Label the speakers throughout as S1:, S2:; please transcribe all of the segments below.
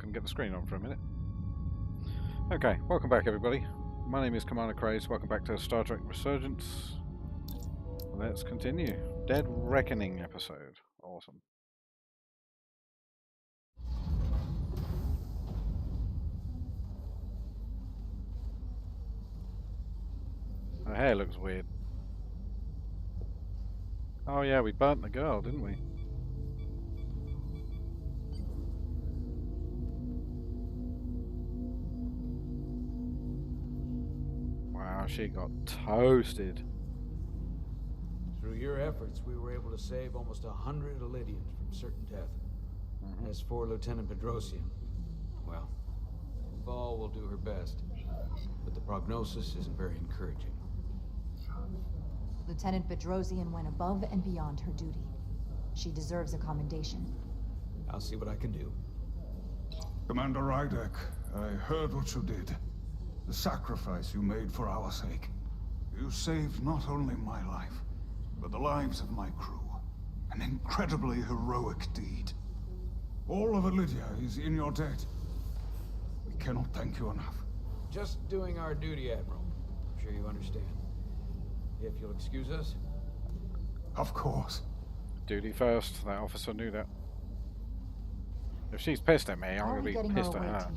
S1: and get the screen on for a minute. Okay, welcome back everybody. My name is Commander Kraise. Welcome back to Star Trek Resurgence. Let's continue. Dead Reckoning episode. Awesome. Her hair looks weird. Oh yeah, we burnt the girl, didn't we? Wow, she got toasted.
S2: Through your efforts, we were able to save almost 100 Elydians from certain death. As for Lieutenant Bedrosian, well, Vol will do her best, but the prognosis isn't very encouraging.
S3: Lieutenant Bedrosian went above and beyond her duty. She deserves a commendation.
S2: I'll see what I can do.
S4: Commander Rydek, I heard what you did. The sacrifice you made for our sake. You saved not only my life, but the lives of my crew. An incredibly heroic deed. All of Elydia is in your debt. We cannot thank you enough.
S2: Just doing our duty, Admiral. I'm sure you understand. If you'll excuse us.
S4: Of course.
S1: Duty first. That officer knew that. If she's pissed at me, I'm going to be pissed at her.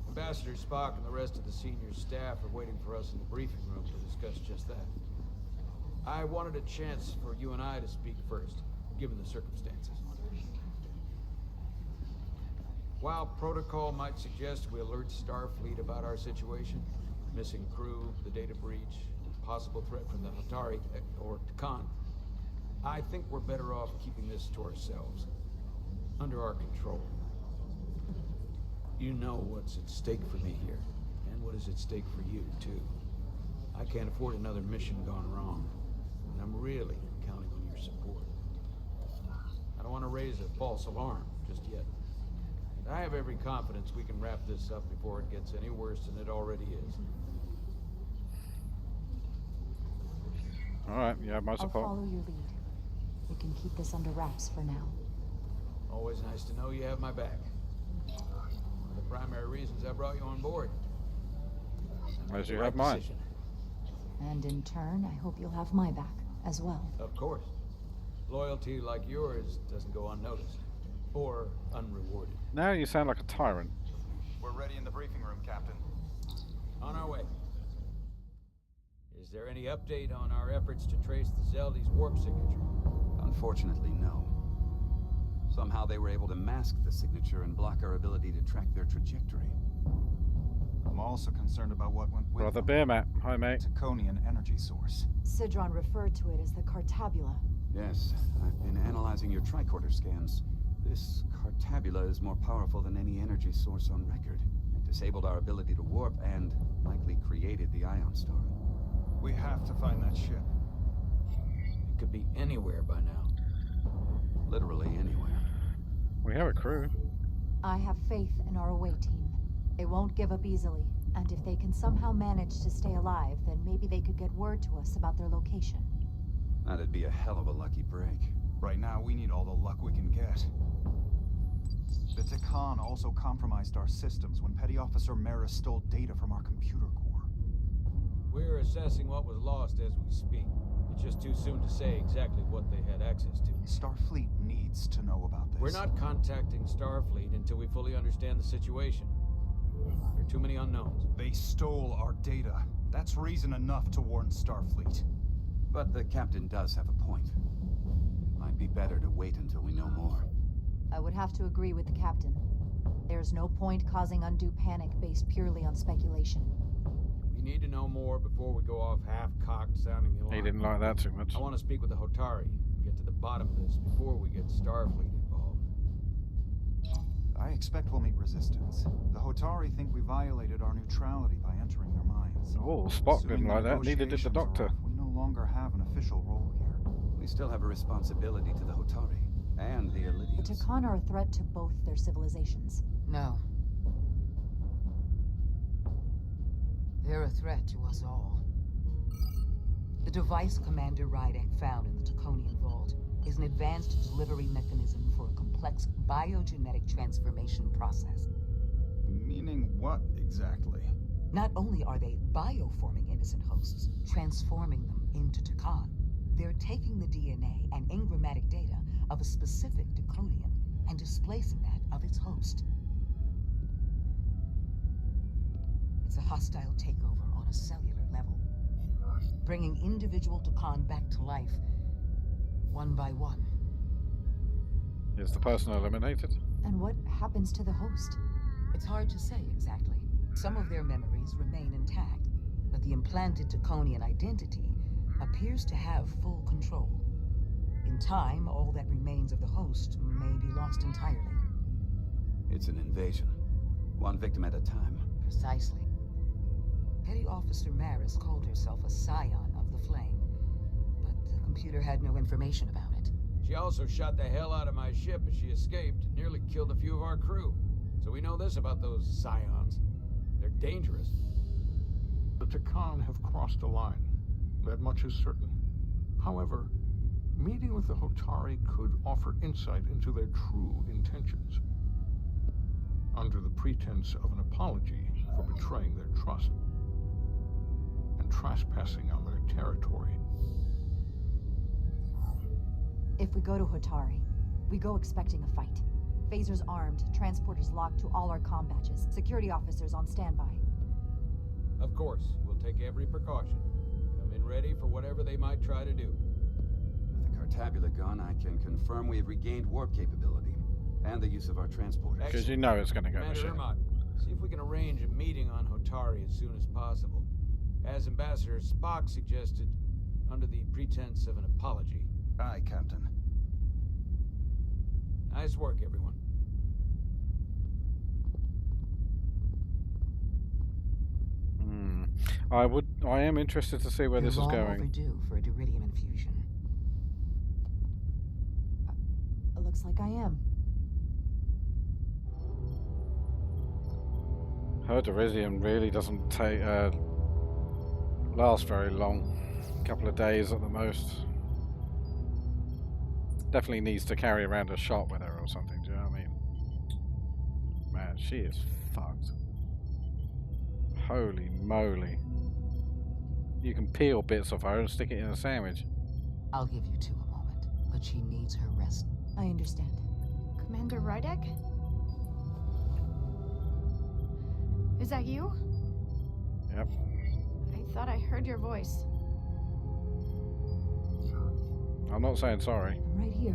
S2: Ambassador Spock and the rest of the senior staff are waiting for us in the briefing room to discuss just that. I wanted a chance for you and I to speak first, given the circumstances. While protocol might suggest we alert Starfleet about our situation, missing crew, the data breach, possible threat from the Hatari or Khan, I think we're better off keeping this to ourselves, under our control. You know what's at stake for me here, and what is at stake for you, too. I can't afford another mission gone wrong, and I'm really counting on your support. I don't want to raise a false alarm just yet. And I have every confidence we can wrap this up before it gets any worse than it already is.
S1: Alright, you have my support.
S3: I'll follow your lead. We can keep this under wraps for now.
S2: Always nice to know you have my back. One of the primary reasons I brought you on board.
S1: As you have mine.
S3: And in turn, I hope you'll have my back as well.
S2: Of course. Loyalty like yours doesn't go unnoticed. Or unrewarded.
S1: Now you sound like a tyrant.
S5: We're ready in the briefing room, Captain.
S2: On our way. Is there any update on our efforts to trace the Zeldy's warp signature?
S6: Unfortunately, no. Somehow they were able to mask the signature and block our ability to track their trajectory.
S5: I'm also concerned about what went with
S1: Brother Beer Mat. Hi, mate.
S5: Taconian energy source.
S3: Sidron referred to it as the Cartabula.
S6: Yes, I've been analyzing your tricorder scans. This Cartabula is more powerful than any energy source on record. It disabled our ability to warp and likely created the ion storm.
S5: We have to find that ship.
S2: It could be anywhere by now.
S6: Literally anywhere.
S1: We have a crew.
S3: I have faith in our away team. They won't give up easily, and if they can somehow manage to stay alive, then maybe they could get word to us about their location.
S6: That'd be a hell of a lucky break.
S5: Right now, we need all the luck we can get. The Takan also compromised our systems when Petty Officer Mera stole data from our computer core.
S2: We're assessing what was lost as we speak. It's just too soon to say exactly what they had access to.
S5: Starfleet needs to know about this.
S2: We're not contacting Starfleet until we fully understand the situation. There are too many unknowns.
S5: They stole our data. That's reason enough to warn Starfleet.
S6: But the captain does have a point. It might be better to wait until we know more.
S3: I would have to agree with the captain. There's no point causing undue panic based purely on speculation.
S2: We need to know more before we go off half-cocked sounding the alarm.
S1: He didn't like that too much.
S2: I want to speak with the Hotari and get to the bottom of this before we get Starfleet involved.
S5: I expect we'll meet resistance. The Hotari think we violated our neutrality by entering their minds.
S1: Oh, Spock
S5: Assuming
S1: didn't like that. Neither did the
S5: negotiations are
S1: Doctor.
S5: off, we no longer have an official role here.
S6: We still have a responsibility to the Hotari and the
S3: The
S6: Elydians.
S3: Takan are a threat to both their civilizations.
S7: No. They're a threat to us all. The device Commander Rydek found in the Taconian vault is an advanced delivery mechanism for a complex biogenetic transformation process.
S5: Meaning what, exactly?
S7: Not only are they bioforming innocent hosts, transforming them into Takan, they're taking the DNA and engrammatic data of a specific Draconian and displacing that of its host. It's a hostile takeover on a cellular level, bringing individual Takan back to life, one by one.
S1: Is the person eliminated?
S3: And what happens to the host?
S7: It's hard to say exactly. Some of their memories remain intact, but the implanted Draconian identity appears to have full control. In time, all that remains of the host may be lost entirely.
S6: It's an invasion. One victim at a time.
S7: Precisely. Petty Officer Maris called herself a scion of the Flame, but the computer had no information about it.
S2: She also shot the hell out of my ship as she escaped and nearly killed a few of our crew. So we know this about those scions. They're dangerous.
S8: The Takan have crossed a line. That much is certain. However, meeting with the Hotari could offer insight into their true intentions. Under the pretense of an apology for betraying their trust and trespassing on their territory.
S3: If we go to Hotari, we go expecting a fight. Phasers armed, transporters locked to all our comm badges, security officers on standby.
S2: Of course, we'll take every precaution. Come in ready for whatever they might try to do.
S6: With the Cartabula gone, I can confirm we have regained warp capability and the use of our transporters.
S1: Because you know it's going to go to
S2: Commander
S1: shit.
S2: Ermot, see if we can arrange a meeting on Hotari as soon as possible. As Ambassador Spock suggested, under the pretense of an apology.
S5: Aye, Captain.
S2: Nice work, everyone.
S1: I am interested to see where this is
S7: You're long
S1: going.
S7: overdue for a Diridium infusion.
S3: It looks like I am.
S1: Her Diridium really doesn't take last very long. A couple of days at the most. Definitely needs to carry around a shot with her or something, do you know what I mean? Man, she is fucked. Holy moly. You can peel bits of her and stick it in a sandwich.
S7: I'll give you two a moment, but she needs her rest.
S3: I understand.
S9: Commander Rydek? Is that you?
S1: Yep.
S9: I thought I heard your voice.
S1: I'm not saying sorry.
S3: I'm right here.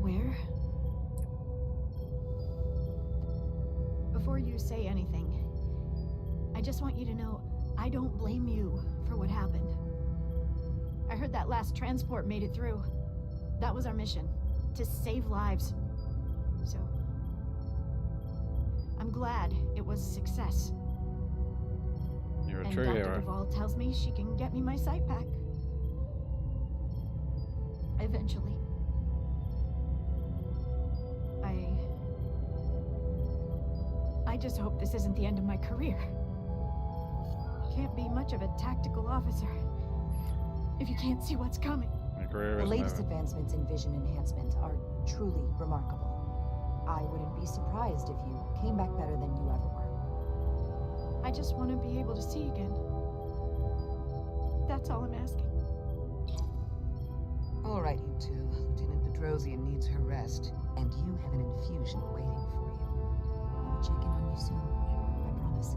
S9: Where? Before you say anything, I just want you to know I don't blame you for what happened. I heard that last transport made it through. That was our mission, to save lives. So, I'm glad it was a success.
S1: You're a
S9: And
S1: true
S9: Dr.
S1: hero.
S9: Duvall tells me she can get me my sight back. Eventually. I just hope this isn't the end of my career. Can't be much of a tactical officer if you can't see what's coming.
S1: My career
S3: The
S1: is
S3: latest
S1: over.
S3: advancements in vision enhancement are truly remarkable. I wouldn't be surprised if you came back better than you ever were.
S9: I just want to be able to see again. That's all I'm asking.
S7: All right, you two. Lieutenant Bedrosian needs her rest, and you have an infusion waiting for you.
S3: I will check in on you soon. I promise.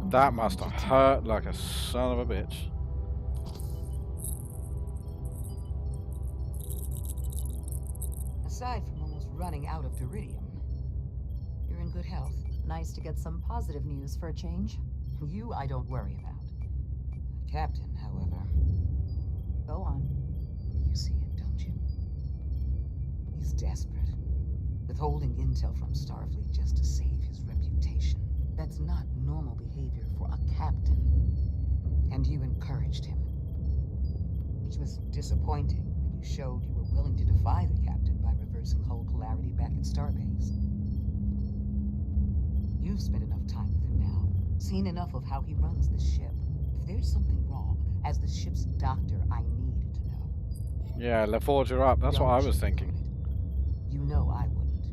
S3: I'm
S1: That
S3: gonna
S1: must
S3: hold
S1: have
S3: you
S1: hurt like a son of a bitch.
S7: Aside from almost running out of Diridium, you're in good health.
S3: Nice to get some positive news for a change.
S7: You I don't worry about. The captain, however,
S3: Go on.
S7: you see it, don't you? He's desperate. Withholding intel from Starfleet just to save his reputation. That's not normal behavior for a captain. And you encouraged him. Which was disappointing when you showed you were willing to defy the captain by reversing hull polarity back at Starbase. You've spent enough time with him now, seen enough of how he runs the ship. If there's something wrong, as the ship's doctor, I need to know.
S1: Yeah, let's forge her up. That's what I
S7: Don't
S1: was
S7: you
S1: thinking.
S7: own it. You know I wouldn't.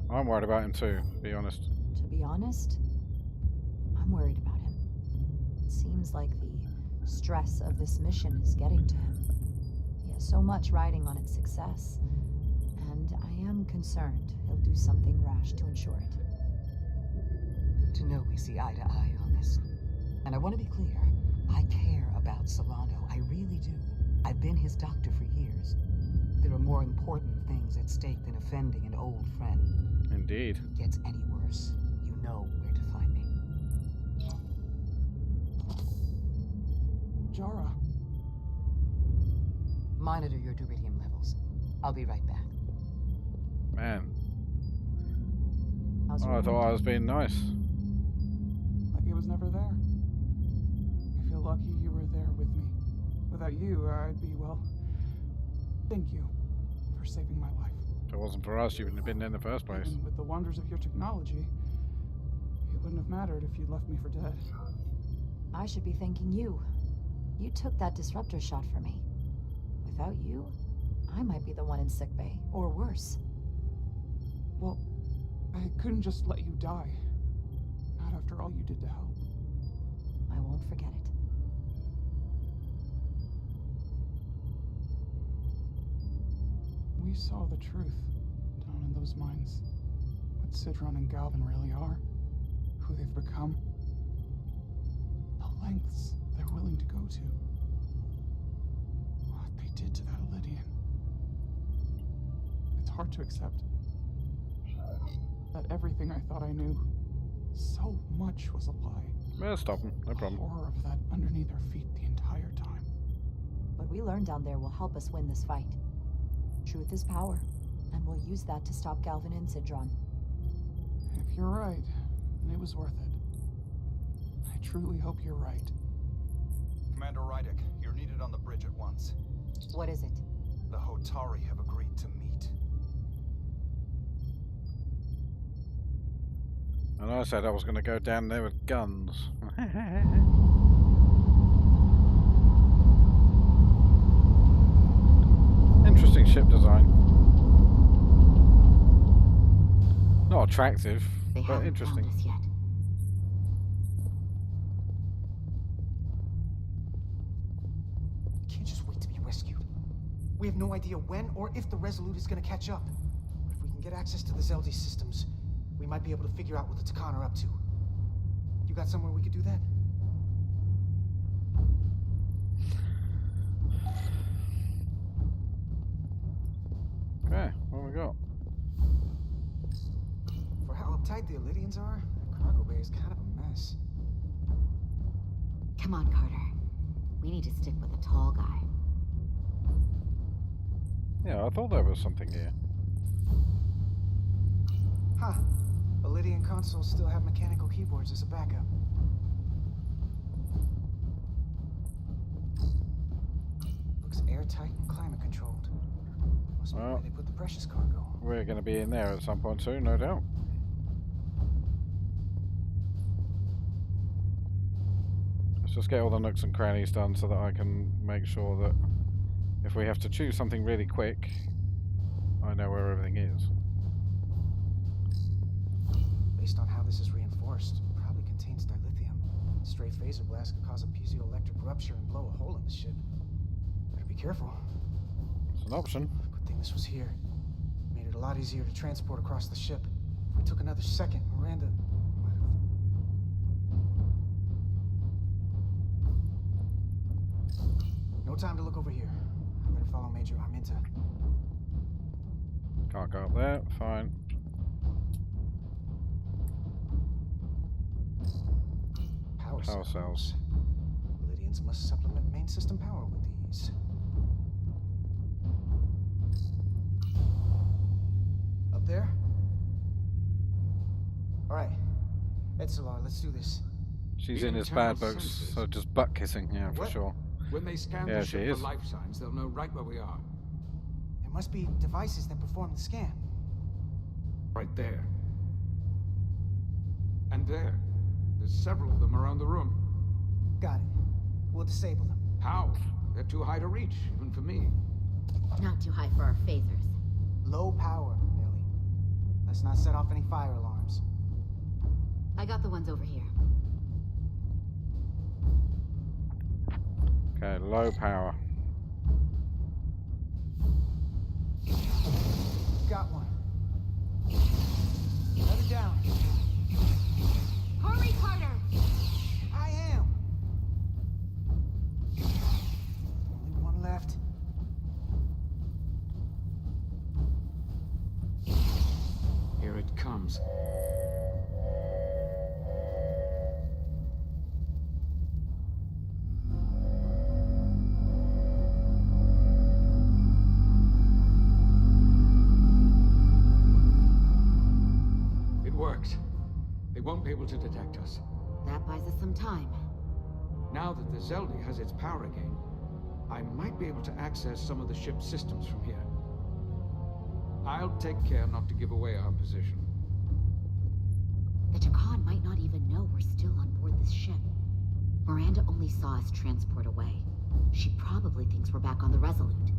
S1: I'm worried about him too, to be honest.
S3: To be honest, I'm worried about him. It seems like the stress of this mission is getting to him. He has so much riding on its success, and I am concerned he'll do something rash to ensure it.
S7: Good to know we see eye to eye on this. And I want to be clear, I care about Solano, I really do. I've been his doctor for years. There are more important things at stake than offending an old friend.
S1: Indeed.
S7: If it gets any worse, you know where to find me.
S10: Jara.
S7: Monitor your duridium levels. I'll be right back.
S1: Man.
S3: How's
S1: Oh,
S3: your
S1: I thought I
S3: wound?
S1: was being nice.
S10: Like it was never there. I feel lucky you were there with me. Without you, I'd be, well... Thank you for saving my life.
S1: If it wasn't for us, you wouldn't have been there in the first place.
S10: Even with the wonders of your technology, it wouldn't have mattered if you'd left me for dead.
S3: I should be thanking you. You took that disruptor shot for me. Without you, I might be the one in sickbay, or worse.
S10: Well, I couldn't just let you die. Not after all you did to help.
S3: I won't forget it.
S10: We saw the truth down in those mines. What Sidron and Galvin really are. Who they've become. The lengths they're willing to go to. What they did to that Lydian. It's hard to accept. That everything I thought I knew, so much was a lie.
S1: Well, stop him. No problem.
S10: The horror of that underneath our feet the entire time.
S3: What we learn down there will help us win this fight. Truth is power, and we'll use that to stop Galvin and Sidron.
S10: If you're right, then it was worth it. I truly hope you're right.
S5: Commander Rydick, you're needed on the bridge at once.
S3: What is it?
S5: The Hotari have agreed to meet.
S1: And I said I was going to go down there with guns. Interesting ship design. Not attractive,
S11: They
S1: but
S11: haven't
S1: interesting.
S11: found us yet.
S12: We can't just wait to be rescued. We have no idea when or if the Resolute is gonna catch up. But if we can get access to the Zeldi systems, we might be able to figure out what the Takan are up to. You got somewhere we could do that?
S1: Okay, what we got?
S12: For how uptight the Elydians are, that cargo bay is kind of a mess.
S11: Come on, Carter. We need to stick with the tall guy.
S1: Yeah, I thought there was something here.
S12: Huh. Elydian consoles still have mechanical keyboards as a backup. Looks airtight and climate controlled. Must be where they put the precious cargo.
S1: We're going to be in there at some point soon, no doubt. Let's just get all the nooks and crannies done so that I can make sure that if we have to choose something really quick, I know where everything is.
S12: Based on how this is reinforced, it probably contains dilithium. Stray phaser blast could cause a piezoelectric rupture and blow a hole in the ship. Better be careful.
S1: It's an option.
S12: Good thing this was here. Made it a lot easier to transport across the ship. If we took another second, Miranda might have... No time to look over here. I better follow Major Arminta.
S1: Can't go up there, fine. Power cells.
S12: Lydians must supplement main system power with these. Up there? Alright. Edsolar, let's do this.
S1: She's in his bad books, so just butt kissing, yeah, for sure.
S2: When they scan
S1: Yeah,
S2: the
S1: she
S2: ship
S1: is.
S2: for life signs, they'll know right where we are.
S12: There must be devices that perform the scan.
S2: Right there. And there. There's several of them around the room.
S12: Got it. We'll disable them.
S2: How? They're too high to reach, even for me.
S11: Not too high for our phasers.
S12: Low power, Nelly. Let's not set off any fire alarms.
S11: I got the ones over here.
S1: Okay, low power.
S12: Got one. Let it down.
S11: Hurry, Carter!
S12: I am. Only one left.
S2: Here it comes. It worked. They won't be able to detect us.
S11: That buys us some time.
S2: Now that the Zeldi has its power again, I might be able to access some of the ship's systems from here. I'll take care not to give away our position.
S11: The Takan might not even know we're still on board this ship. Miranda only saw us transport away. She probably thinks we're back on the Resolute.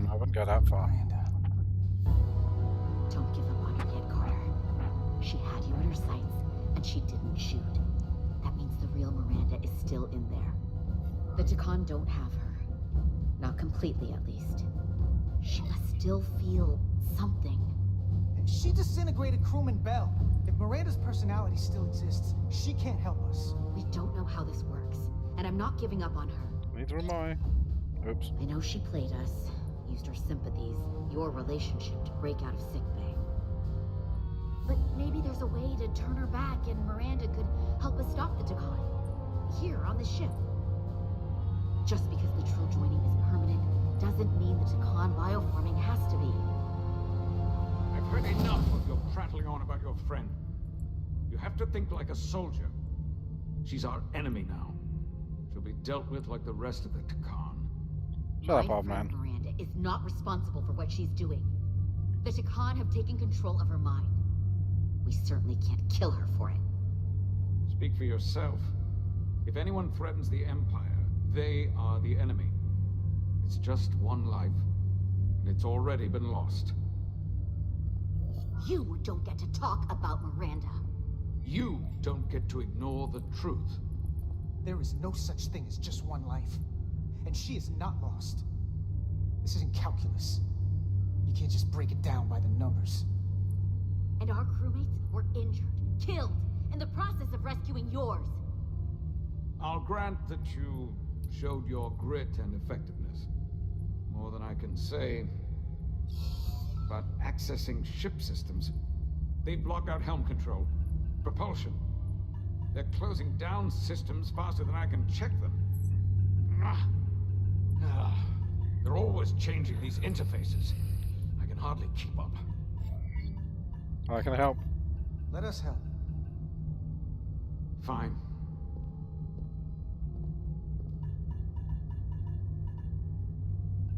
S1: I wouldn't go that far.
S12: Miranda.
S11: Don't give up on her yet, Carter. She had you in her sights, and she didn't shoot. That means the real Miranda is still in there. The Takan don't have her. Not completely, at least. She must still feel something.
S12: She disintegrated crewman Bell. If Miranda's personality still exists, she can't help us.
S11: We don't know how this works, and I'm not giving up on her.
S1: Neither am I. Oops.
S11: I know she played us, used our sympathies, your relationship to break out of sickbay. But maybe there's a way to turn her back and Miranda could help us stop the Takan. Here, on the ship. Just because the Trill joining is permanent doesn't mean the Takan bioforming has to be.
S2: I've heard enough of your prattling on about your friend. You have to think like a soldier. She's our enemy now. She'll be dealt with like the rest of the Takan.
S1: Shut up,
S11: My
S1: old
S11: friend
S1: man.
S11: Miranda is not responsible for what she's doing. The Takan have taken control of her mind. We certainly can't kill her for it.
S2: Speak for yourself. If anyone threatens the Empire, they are the enemy. It's just one life, and it's already been lost.
S11: You don't get to talk about Miranda.
S2: You don't get to ignore the truth.
S12: There is no such thing as just one life. And she is not lost. This isn't calculus. You can't just break it down by the numbers.
S11: And our crewmates were injured, killed, in the process of rescuing yours.
S2: I'll grant that you showed your grit and effectiveness. More than I can say about accessing ship systems. They blocked out helm control, propulsion. They're closing down systems faster than I can check them. They're always changing these interfaces. I can hardly keep up.
S1: How can I help?
S12: Let us help.
S2: Fine.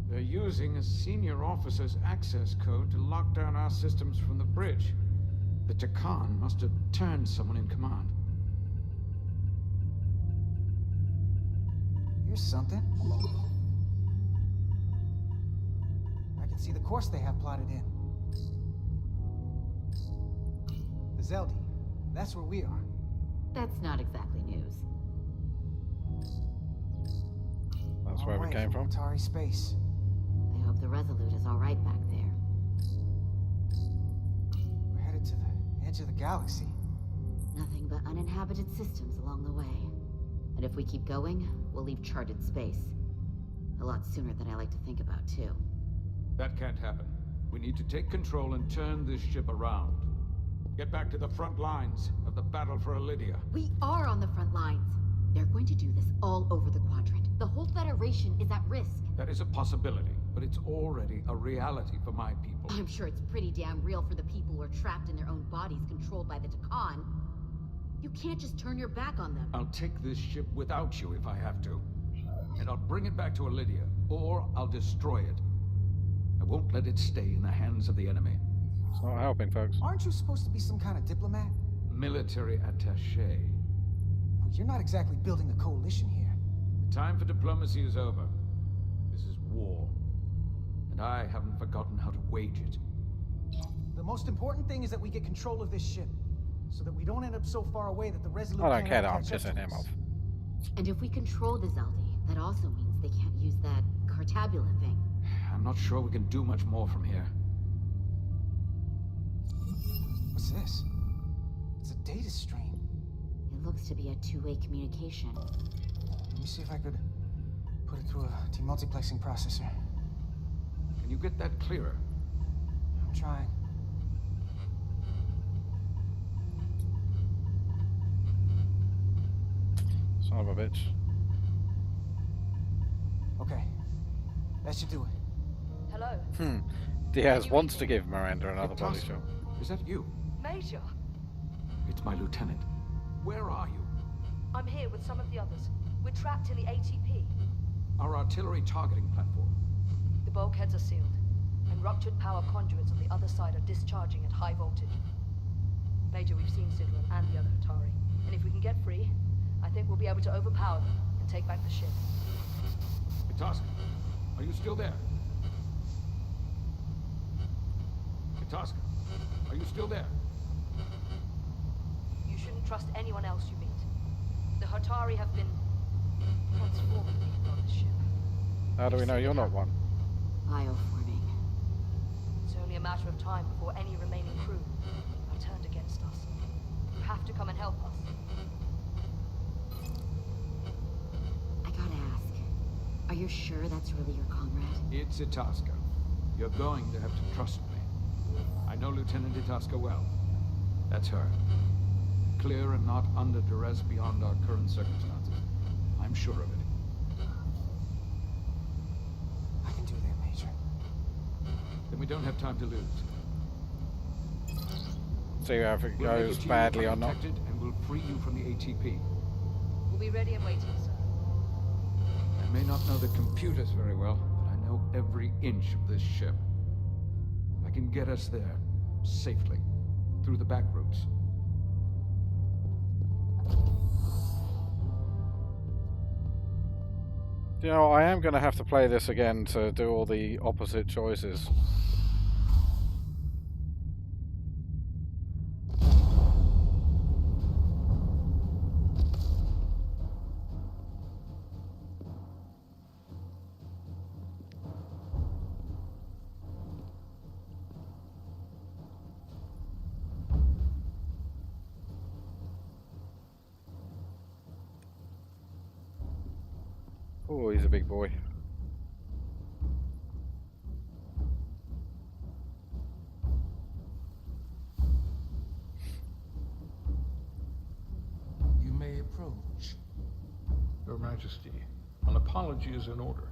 S2: They're using a senior officer's access code to lock down our systems from the bridge. The Takan must have turned someone in command.
S12: Here's something. I can see the course they have plotted in. The Zeldi. That's where we are.
S11: That's not exactly news.
S1: That's
S12: Long
S1: where we
S12: way
S1: came from.
S12: Atari space.
S11: I hope the Resolute is all right back there.
S12: We're headed to the edge of the galaxy.
S11: Nothing but uninhabited systems along the way. And if we keep going, we'll leave charted space. A lot sooner than I like to think about, too.
S2: That can't happen. We need to take control and turn this ship around. Get back to the front lines of the battle for Elydia.
S11: We are on the front lines. They're going to do this all over the quadrant. The whole Federation is at risk.
S2: That is a possibility, but it's already a reality for my people.
S11: I'm sure it's pretty damn real for the people who are trapped in their own bodies controlled by the Takan. You can't just turn your back on them.
S2: I'll take this ship without you if I have to. And I'll bring it back to Elydia, or I'll destroy it. I won't let it stay in the hands of the enemy.
S1: It's not helping, folks.
S12: Aren't you supposed to be some kind of diplomat?
S2: Military attaché.
S12: Well, you're not exactly building a coalition here.
S2: The time for diplomacy is over. This is war. and I haven't forgotten how to wage it.
S12: The most important thing is that we get control of this ship, so that we don't end up so far away that the Resolute
S1: I don't
S12: can't
S1: care
S12: ever
S1: that I'm
S12: catch up
S1: pissing
S12: to
S1: him
S12: us.
S1: off.
S11: And if we control the Zeldi, that also means they can't use that Cartabula thing.
S2: I'm not sure we can do much more from here.
S12: What's this? It's a data stream.
S11: It looks to be a two-way communication.
S12: Let me see if I could put it through a demultiplexing processor.
S2: Can you get that clearer?
S12: I'm trying.
S1: Son of a bitch.
S12: Okay. That should do it.
S13: Hello?
S1: Diaz wants to give Miranda another body
S2: Fantastic.
S1: shot.
S2: Is that you?
S13: Major,
S2: It's my lieutenant. Where are you?
S13: I'm here with some of the others. We're trapped in the ATP.
S2: Our artillery targeting platform.
S13: The bulkheads are sealed, and ruptured power conduits on the other side are discharging at high voltage. Major, we've seen Sidran and the other Hatari, and if we can get free, I think we'll be able to overpower them and take back the ship.
S2: Itaska, are you still there? Itaska, are you still there?
S13: You shouldn't trust anyone else you meet. The Hatari have been transforming people on this ship.
S1: How do we know you're not one?
S11: Bioforming.
S13: It's only a matter of time before any remaining crew are turned against us. You have to come and help us.
S11: I gotta ask, are you sure that's really your comrade?
S2: It's Itaska. You're going to have to trust me. I know Lieutenant Itaska well. That's her. Clear and not under duress beyond our current circumstances. I'm sure of it.
S12: I can do that, Major.
S2: Then we don't have time to lose.
S1: See how if it
S2: We'll make
S1: goes
S2: it to you
S1: badly or not.
S2: undetected, and we'll free you from the ATP.
S13: We'll be ready and waiting, sir.
S2: I may not know the computers very well, but I know every inch of this ship. I can get us there, safely, through the back routes.
S1: You know, I am going to have to play this again to do all the opposite choices. Oh, he's a big boy.
S14: You may approach.
S8: Your Majesty, an apology is in order.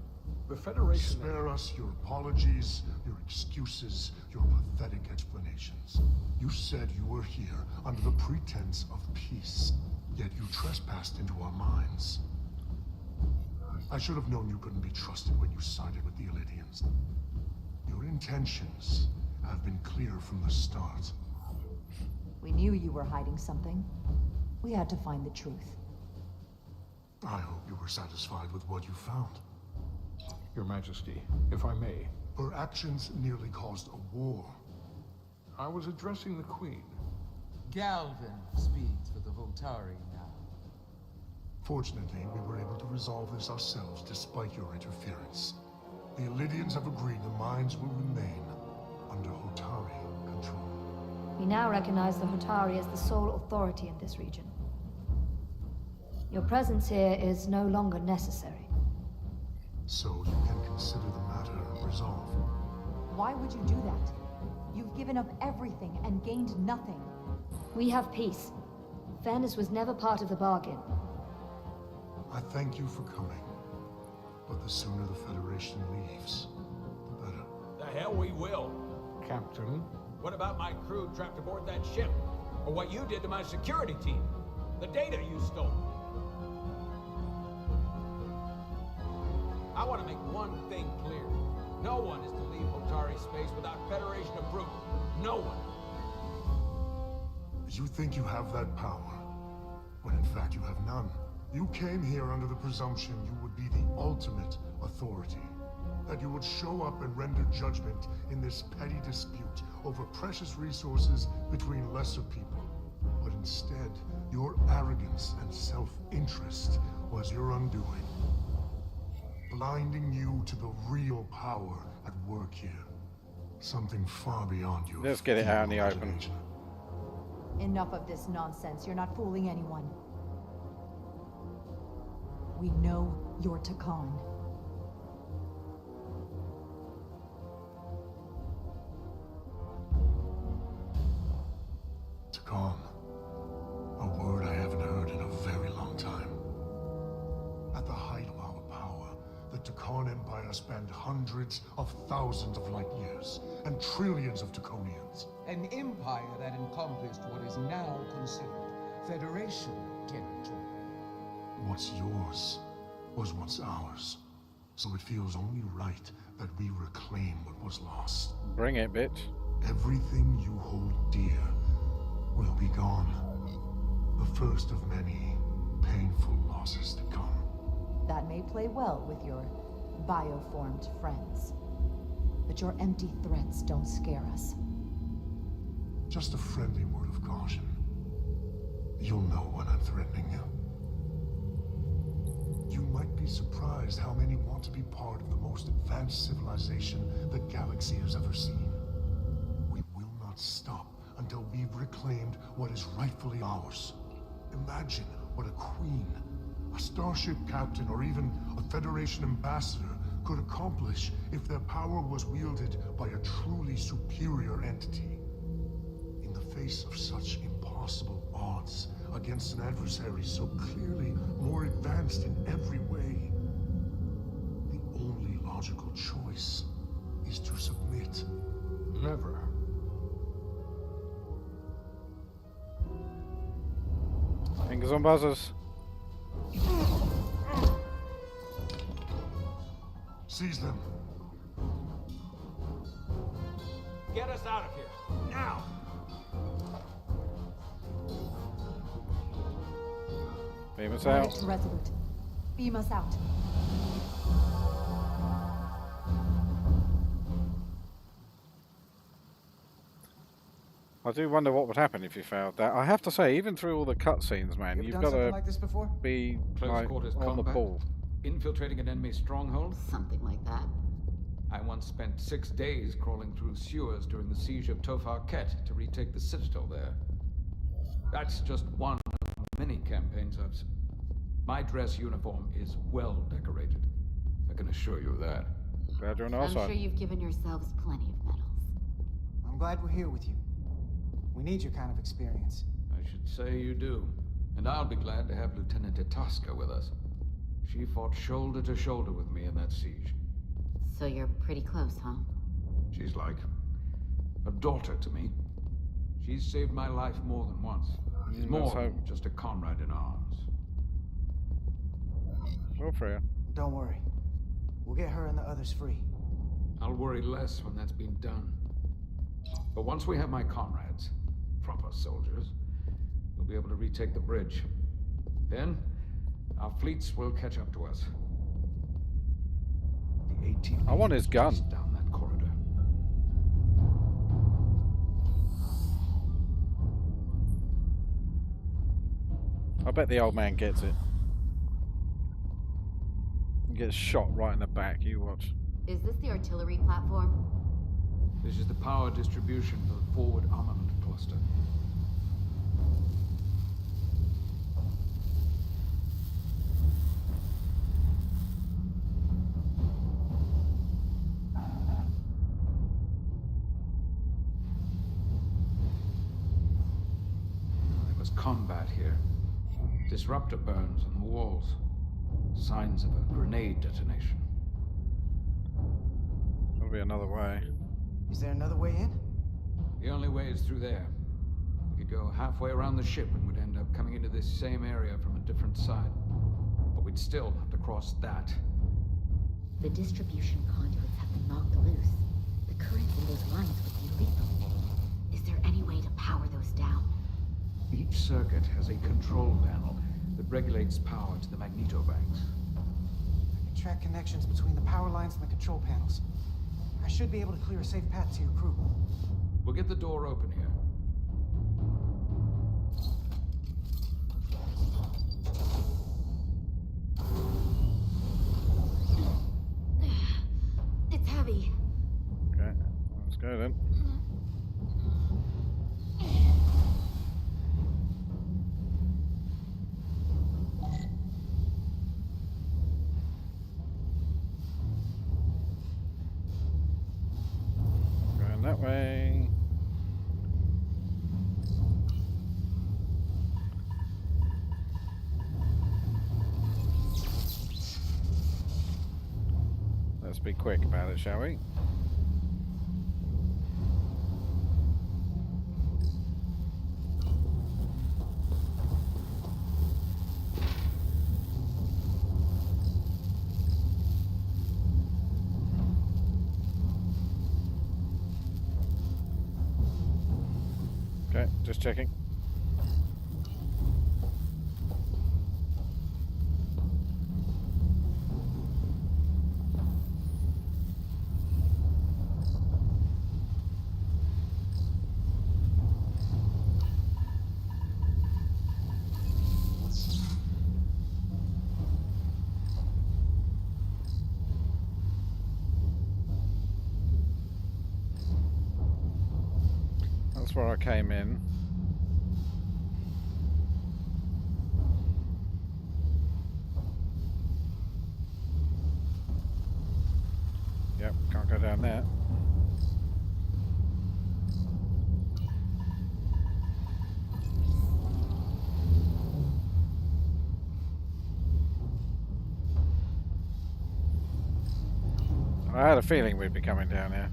S8: The Federation...
S15: Spare us your apologies, your excuses, your pathetic explanations. You said you were here under the pretense of peace, yet you trespassed into our minds. I should have known you couldn't be trusted when you sided with the Elydians. Your intentions have been clear from the start.
S3: We knew you were hiding something. We had to find the truth.
S15: I hope you were satisfied with what you found.
S8: Your Majesty, if I may.
S15: Her actions nearly caused a war.
S8: I was addressing the Queen.
S14: Galvin speaks for the Voltari now.
S15: Fortunately, we were able to resolve this ourselves despite your interference. The Elydians have agreed the mines will remain under Hotari control.
S9: We now recognize the Hatari as the sole authority in this region. Your presence here is no longer necessary.
S15: So you can consider the matter resolved.
S3: Why would you do that? You've given up everything and gained nothing.
S9: We have peace. Fairness was never part of the bargain.
S15: I thank you for coming, but the sooner the Federation leaves, the better.
S2: The hell we will.
S8: Captain,
S2: What about my crew trapped aboard that ship? Or what you did to my security team? The data you stole? I want to make one thing clear. No one is to leave Hotari space without Federation approval. No one.
S15: You think you have that power, when in fact you have none. You came here under the presumption you would be the ultimate authority. that you would show up and render judgment in this petty dispute over precious resources between lesser people. But instead, your arrogance and self-interest was your undoing, blinding you to the real power at work here. Something far beyond you.
S1: Let's get it out in the open.
S3: Enough of this nonsense. You're not fooling anyone. We know you're Takan.
S15: Takan. A word I haven't heard in a very long time. At the height of our power, the Takan Empire spanned hundreds of thousands of light years and trillions of Taconians.
S14: An empire that encompassed what is now considered Federation territory.
S15: What's yours was once ours, so it feels only right that we reclaim what was lost.
S1: Bring it, bitch.
S15: Everything you hold dear will be gone. The first of many painful losses to come.
S3: That may play well with your bioformed friends. But your empty threats don't scare us.
S15: Just a friendly word of caution. You'll know when I'm threatening you. You might be surprised how many want to be part of the most advanced civilization the galaxy has ever seen. We will not stop until we've reclaimed what is rightfully ours. Imagine what a queen, a starship captain, or even a Federation ambassador could accomplish if their power was wielded by a truly superior entity. In the face of such impossible odds against an adversary so clearly more advanced in every way, the only logical choice is to submit.
S8: Never.
S1: Fingers on buzzers.
S15: Seize them.
S2: Get us out of here, now!
S1: Beam us
S3: Order
S1: out.
S3: to Resolute. Beam us out.
S1: I do wonder what would happen if you failed that. I have to say, even through all the cutscenes, man, you've got to
S12: like this before?
S1: be like,
S2: Close-quarters
S1: on the
S2: combat?
S1: ball.
S2: Infiltrating an enemy stronghold?
S11: Something like that.
S2: I once spent 6 days crawling through sewers during the siege of Tofar Ket to retake the citadel there. That's just one of many campaigns I've seen. My dress uniform is well decorated. I can assure you of that.
S1: Glad you're on our
S11: I'm
S1: side.
S11: sure you've given yourselves plenty of medals.
S12: I'm glad we're here with you. We need your kind of experience.
S2: I should say you do. And I'll be glad to have Lieutenant Itaska with us. She fought shoulder to shoulder with me in that siege.
S11: So you're pretty close, huh?
S2: She's like a daughter to me. She's saved my life more than once. She's more than just a comrade in arms.
S1: Well, Freya.
S12: Don't worry. We'll get her and the others free.
S2: I'll worry less when that's been done. But once we have my comrades, proper soldiers, we'll be able to retake the bridge. Then, our fleets will catch up to us. The 18
S1: I want his gun.
S2: down that corridor.
S1: I bet the old man gets it. He gets shot right in the back. You watch.
S11: Is this the artillery platform?
S2: This is the power distribution for the forward armament cluster. There was combat here. Disruptor burns on the walls. Signs of a grenade detonation.
S1: There'll be another way.
S12: Is there another way in?
S2: The only way is through there. We could go halfway around the ship and would end up coming into this same area from a different side. But we'd still have to cross that.
S11: The distribution conduits have been knocked loose. The currents in those lines would be lethal. Is there any way to power those down?
S2: Each circuit has a control panel that regulates power to the magnetobanks. I could
S12: track connections between the power lines and the control panels. I should be able to clear a safe path to your crew.
S2: We'll get the door open here.
S11: It's heavy.
S1: Okay, let's go then. Going that way. Let's be quick about it, shall we? Okay, just checking. That's where I came in. Yep, can't go down there. I had a feeling we'd be coming down here.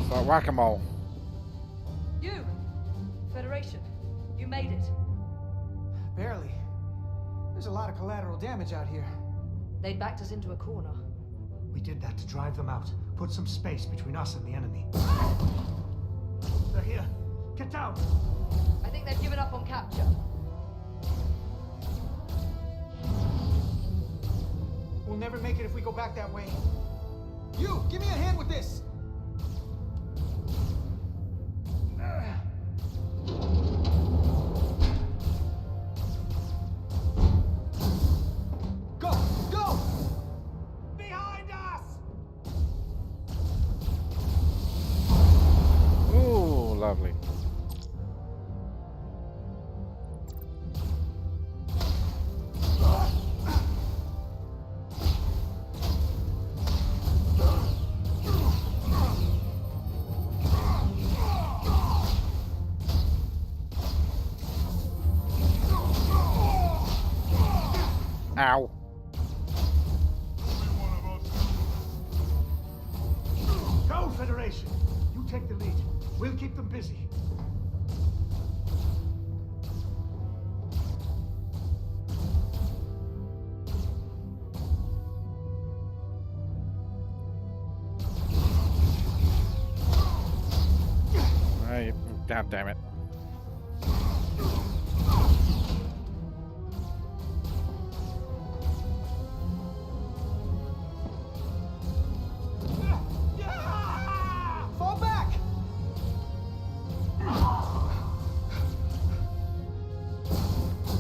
S1: It's like whack-a-mole.
S13: You! Federation, you made it.
S12: Barely. There's a lot of collateral damage out here.
S13: They'd backed us into a corner.
S12: We did that to drive them out. Put some space between us and the enemy. They're here. Get down!
S13: I think they've given up on capture.
S12: We'll never make it if we go back that way. You! Give me a hand with this! Go! Go! Behind us!
S1: Ooh, lovely. Ow.
S12: Go, Federation! You take the lead. We'll keep them busy.
S1: Hey, God damn it.
S12: Fall back!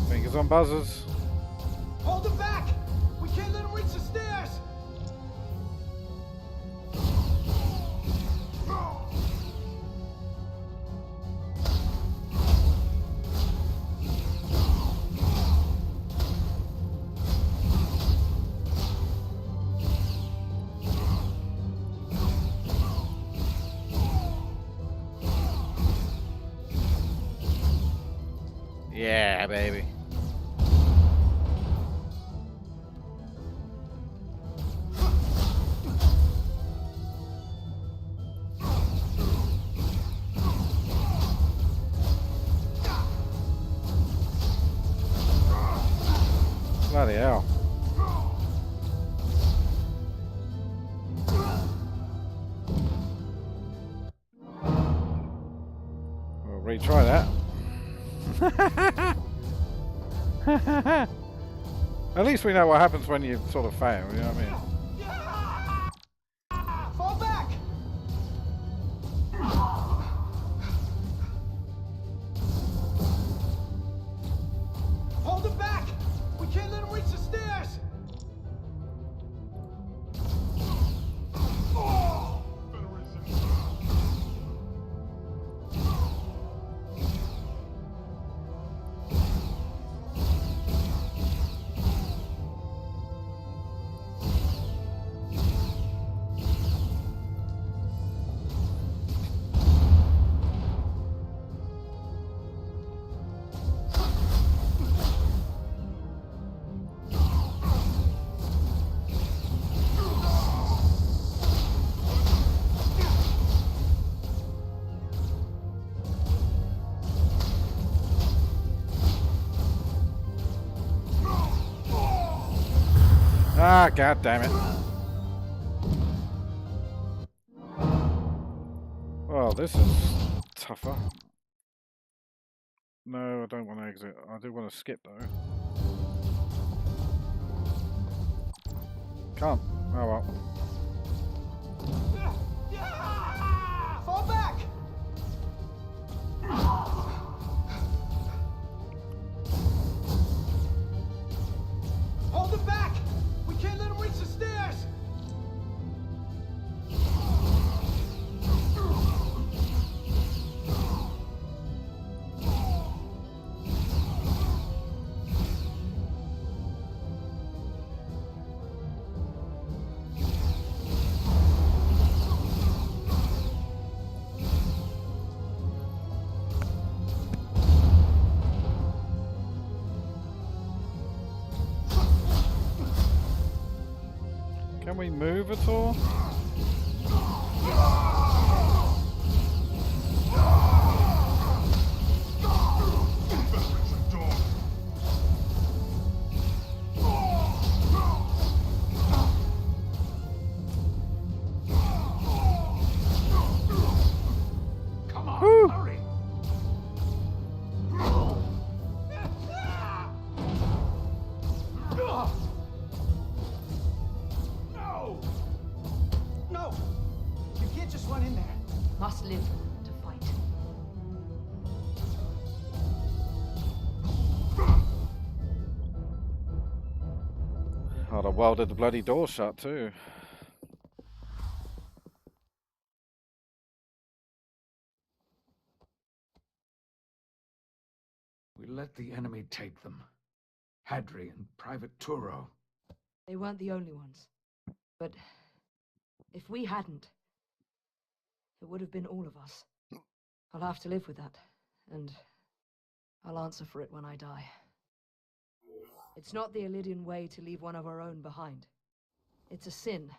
S1: Fingers on buzzers.
S12: Hold them back! We can't let them reach the stairs!
S1: Yeah, baby. Bloody hell. We'll retry that. At least we know what happens when you sort of fail, you know what I mean?
S12: Fall back! Hold him back! We can't let him reach the stairs!
S1: Ah, god damn it. Well, this is tougher. No, I don't want to exit. I do want to skip though. Can't. Oh well.
S12: Fall back! Hold him back! We can't let him reach the stairs!
S1: Can we move at all?
S15: Come on, hurry!
S12: No! You can't just run in there.
S13: Must live to fight.
S1: I'd have welded the bloody door shut too.
S2: We let the enemy take them. Hadri and Private Turo.
S13: They weren't the only ones. But if we hadn't, it would have been all of us. I'll have to live with that, and I'll answer for it when I die. It's not the Illidian way to leave one of our own behind. It's a sin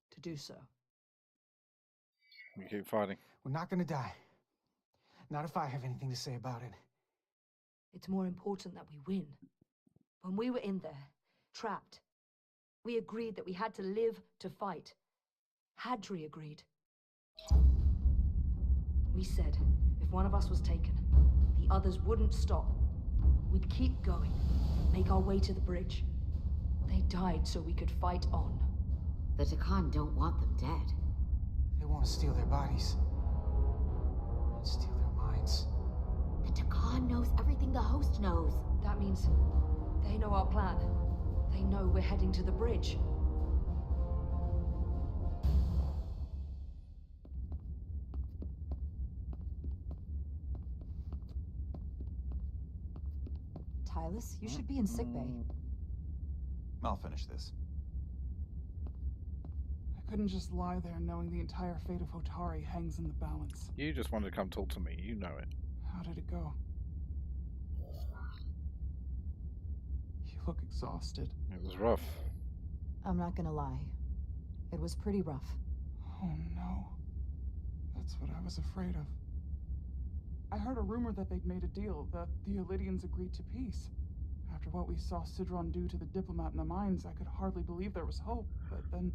S13: to do so.
S1: We keep fighting.
S12: We're not gonna die. Not if I have anything to say about it.
S13: It's more important that we win. When we were in there, trapped, we agreed that we had to live to fight. Hadri agreed. We said if one of us was taken, the others wouldn't stop. We'd keep going, make our way to the bridge. They died so we could fight on.
S11: The Takan don't want them dead.
S12: They want to steal their bodies. And steal their minds.
S11: The Takan knows everything the host knows.
S13: That means they know our plan. They know we're heading to the bridge.
S3: Tylus, you should be in sickbay.
S5: I'll finish this.
S10: I couldn't just lie there knowing the entire fate of Hotari hangs in the balance.
S1: You just wanted to come talk to me, you know it.
S10: How did it go? You look exhausted.
S1: It was rough.
S3: I'm not gonna lie. It was pretty rough.
S10: Oh no. That's what I was afraid of. I heard a rumor that they'd made a deal, that the Illidians agreed to peace. After what we saw Sidron do to the diplomat in the mines, I could hardly believe there was hope. But then...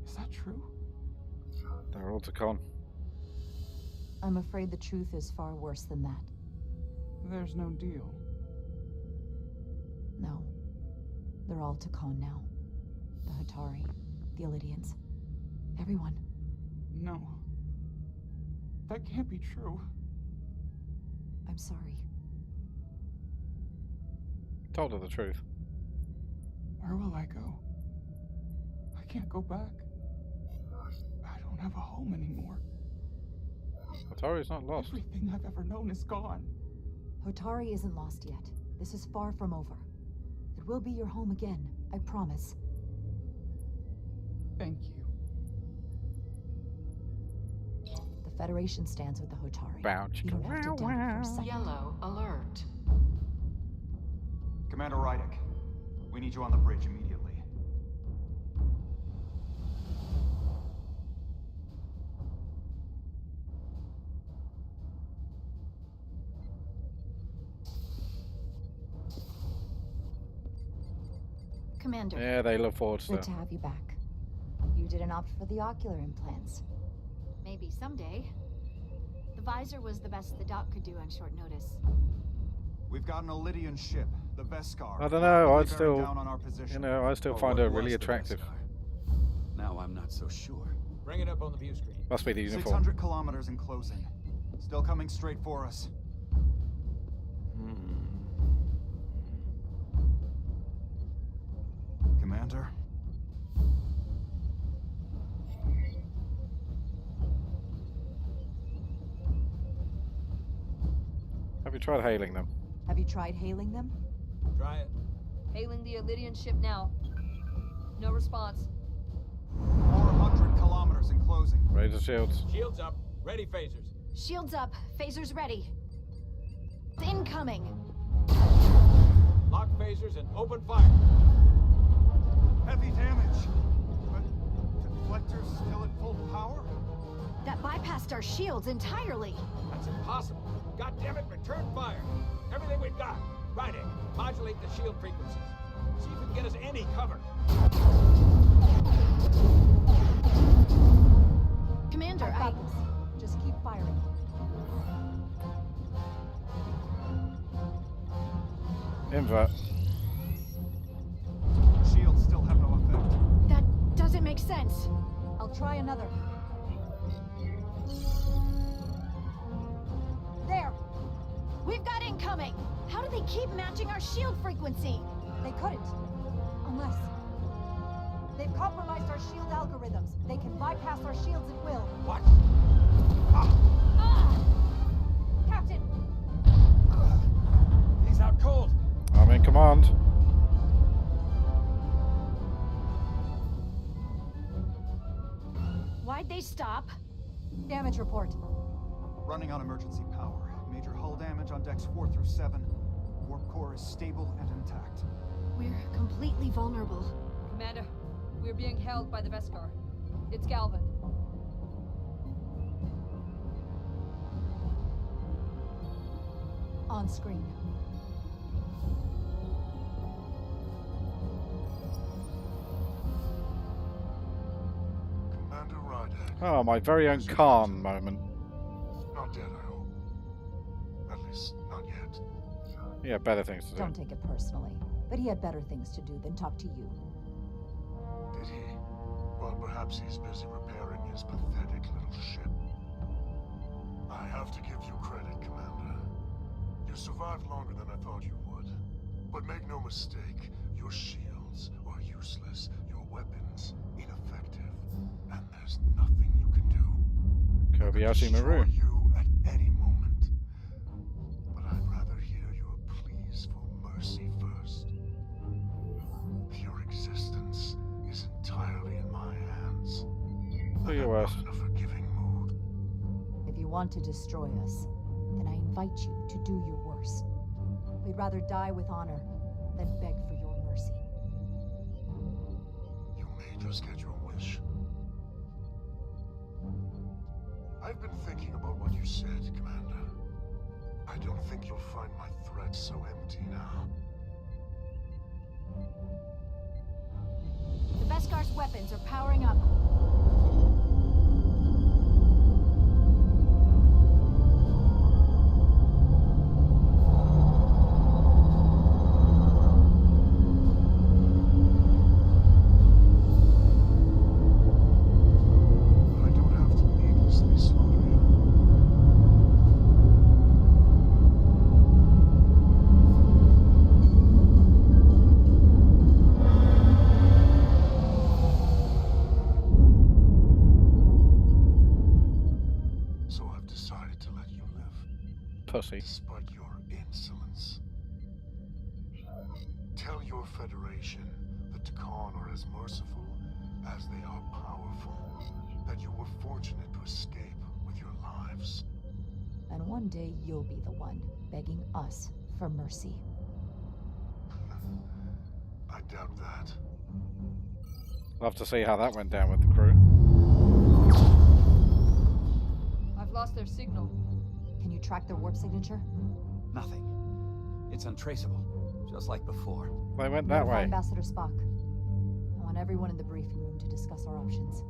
S10: Is that true?
S1: They're all Takon.
S3: I'm afraid the truth is far worse than that.
S10: There's no deal.
S3: No. They're all Takon now. The Hatari, the Illidians, everyone.
S10: No. That can't be true.
S3: I'm sorry.
S1: Told her the truth.
S10: Where will I go? I can't go back. I don't have a home anymore.
S1: Hatari's not lost.
S10: Everything I've ever known is gone.
S3: Hotari isn't lost yet. This is far from over. It will be your home again, I promise.
S10: Thank you.
S3: The Federation stands with the Hotari.
S1: Bounce.
S3: You don't have to doubt it for a second.
S7: Yellow alert.
S5: Commander Rydick, we need you on the bridge immediately.
S9: Commander.
S1: Yeah, they look forward to
S3: Good
S1: that.
S3: to have you back. You didn't opt for the ocular implants.
S9: Maybe someday. The visor was the best the doc could do on short notice.
S5: We've got an Illidian ship, the Veskar.
S1: I don't know, I'd
S5: bearing
S1: still,
S5: down on our position.
S1: you know, I still
S6: Or
S1: find
S6: what
S1: her
S6: was
S1: really
S6: the
S1: attractive.
S6: Veskar? Now I'm not so sure.
S2: Bring it up on the view screen.
S1: Must be the uniform.
S5: 600 kilometers in closing. Still coming straight for us. Commander?
S1: Have you tried hailing them?
S3: Have you tried hailing them?
S2: Try it.
S13: Hailing the Illidian ship now. No response.
S5: 400 kilometers in closing.
S1: Raise the shields.
S2: Shields up. Ready phasers.
S9: Shields up. Phasers ready. Incoming.
S2: Lock phasers and open fire.
S5: Heavy damage. But deflectors still at full power?
S9: That bypassed our shields entirely.
S2: That's impossible. God damn it, return fire. Everything we've got. Rydick, modulate the shield frequencies. See if we can get us any cover.
S9: Commander,
S3: I've got this. Just keep firing.
S1: Invert.
S5: Shields still have no effect.
S9: That doesn't make sense.
S3: I'll try another. There!
S9: We've got incoming. How do they keep matching our shield frequency?
S3: They couldn't. Unless... They've compromised our shield algorithms. They can bypass our shields at will.
S2: What?
S3: Captain!
S2: He's out cold.
S1: I'm in command.
S9: Why'd they stop?
S3: Damage report.
S5: Running on emergency power. Major hull damage on decks 4 through 7. Warp core is stable and intact.
S9: We're completely vulnerable.
S13: Commander, we're being held by the Veskar. It's Galvin.
S3: On screen.
S15: Commander Rydick.
S1: Oh, my very own Khan moment.
S15: Not dead, I hope. At least, not yet.
S1: Yeah, better things to do.
S3: Don't take it personally. But he had better things to do than talk to you.
S15: Did he? Well, perhaps he's busy repairing his pathetic little ship. I have to give you credit, Commander. You survived longer than I thought you would. But make no mistake, your shields are useless, your weapons ineffective, and there's nothing you can do.
S1: Kobayashi Maru.
S15: Destroy you at any moment. But I'd rather hear your pleas for mercy first. Your existence is entirely in my hands.
S1: Do your worst.
S15: I'm not in a forgiving mood.
S3: If you want to destroy us, then I invite you to do your worst. We'd rather die with honor than beg for your mercy.
S15: You may just get your wish. I've been thinking about what you said, Commander. I don't think you'll find my threat so empty now.
S9: The Beskar's weapons are powering up.
S15: I don't have to needlessly slaughter you. So I've decided to let you live,
S1: Pussy.
S15: despite your insolence. Tell your Federation that Takan are as merciful as they are powerful, that you were fortunate to escape with your lives.
S3: And one day you'll be the one begging us for mercy.
S15: I doubt that.
S1: Love to see how that went down with the crew.
S13: I've lost their signal.
S3: Can you track their warp signature?
S6: Nothing. It's untraceable, just like before.
S1: They went that
S3: Notify
S1: way.
S3: Ambassador Spock. I want everyone in the briefing room to discuss our options.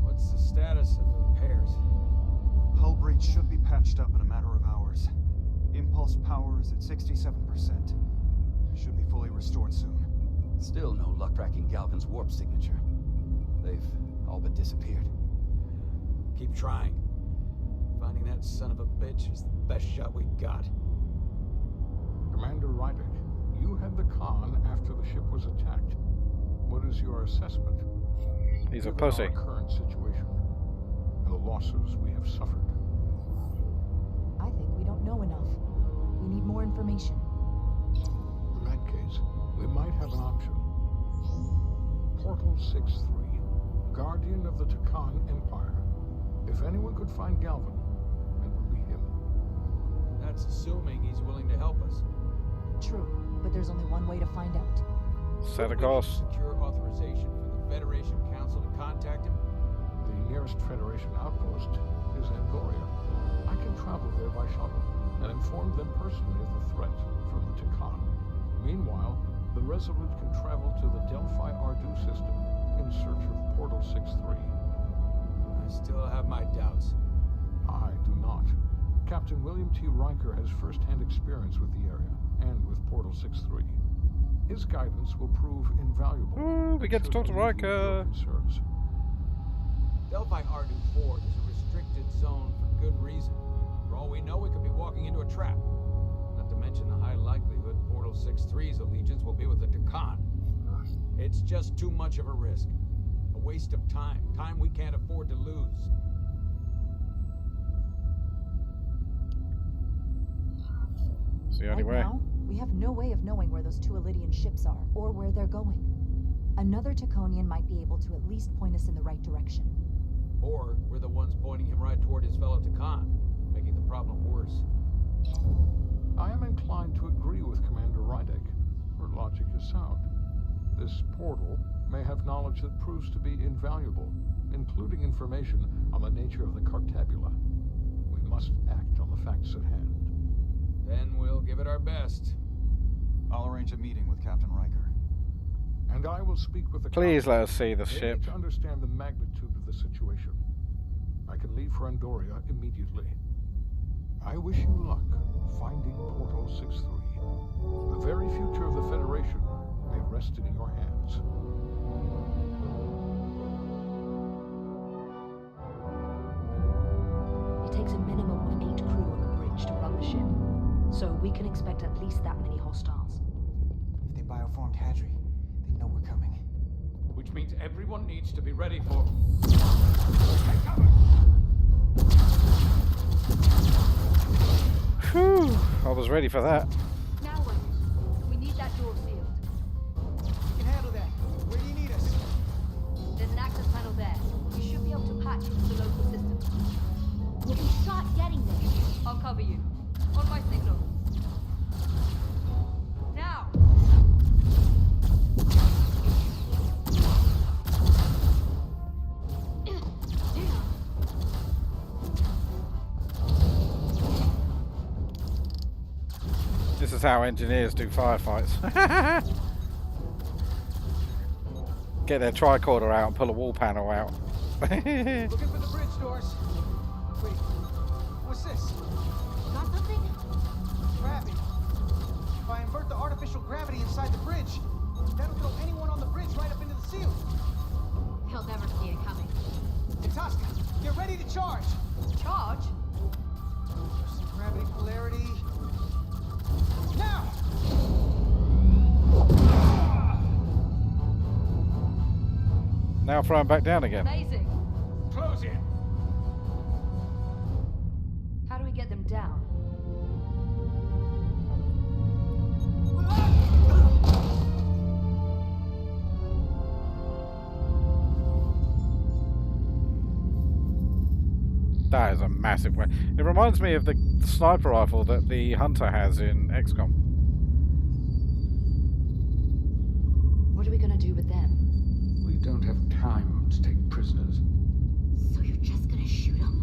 S2: What's the status of the repairs?
S5: Hull breach should be patched up in a matter of hours. Impulse power is at 67%. Should be fully restored soon.
S6: Still no luck tracking Galvin's warp signature. They've all but disappeared.
S2: Keep trying. Finding that son of a bitch is the best shot we got.
S8: Commander Rydick, you had the Khan after the ship was attacked. What is your assessment?
S1: He's a
S8: Given
S1: pussy.
S8: our current situation, and the losses we have suffered.
S3: I think we don't know enough. We need more information.
S8: In that case, we might have an option. Portal 6-3, Guardian of the Takan Empire. If anyone could find Galvin, it would be him.
S2: That's assuming he's willing to help us.
S3: True, but there's only one way to find out.
S1: Set a
S2: Couldn't we
S1: course.
S2: get secure authorization for the Federation Council to contact him?
S8: The nearest Federation outpost is Andoria. I can travel there by shuttle and inform them personally of the threat from the Takan. Meanwhile, the Resolute can travel to the Delphi Ardu system in search of Portal 6-3.
S2: I still have my doubts.
S8: I do not. Captain William T. Riker has first-hand experience with the area and with Portal 6-3. His guidance will prove invaluable.
S1: Ooh, we get to talk to Riker.
S8: Concerns.
S2: Delphi Ardu 4 is a restricted zone for good reason. For all we know, we could be walking into a trap. Not to mention the high likelihood Portal 6-3's allegiance will be with the Takan. It's just too much of a risk. A waste of time. Time we can't afford to lose.
S1: It's the only
S3: Right
S1: way.
S3: now, we have no way of knowing where those two Elydian ships are, or where they're going. Another Taconian might be able to at least point us in the right direction.
S2: Or we're the ones pointing him right toward his fellow Takan, making the problem worse.
S8: I am inclined to agree with Commander Rydick. Her logic is sound. This portal may have knowledge that proves to be invaluable, including information on the nature of the Cartabula. We must act on the facts at hand.
S2: Then we'll give it our best.
S5: I'll arrange a meeting with Captain Riker.
S8: And I will speak with the
S1: Please
S8: Council.
S1: let us see the
S8: They
S1: ship.
S8: need to understand the magnitude of the situation. I can leave for Andoria immediately. I wish you luck finding Portal 6-3. The very future of the Federation may rest in your hands.
S13: It takes a minimum of 8 crew on the bridge to run the ship, so we can expect at least that many hostiles.
S12: If they bioformed Hadri, they know we're coming.
S2: Which means everyone needs to be ready for...
S1: Whew, I was ready for that.
S13: Now what? We need that door sealed.
S12: We can handle that. Where do you need us?
S13: There's an access panel there. You should be able to patch into the local system. We'll be shot getting there. I'll cover you. On my signal. Now!
S1: This is how engineers do firefights. Get their tricorder out and pull a wall panel out.
S12: Looking for the bridge doors. Wait, what's this?
S9: Got something?
S12: Gravity. If I invert the artificial gravity inside the bridge, that'll throw anyone on the bridge right up into the ceiling.
S9: He'll never see it coming.
S12: Tosca, get ready to charge.
S13: Charge?
S12: Some gravity polarity. Now!
S1: Now throw him back down again.
S13: Amazing.
S12: Close it.
S13: How do we get them down?
S1: That is a massive weapon. It reminds me of the sniper rifle that the hunter has in XCOM.
S13: What are we gonna do with them?
S2: We don't have time to take prisoners.
S11: So you're just gonna shoot them?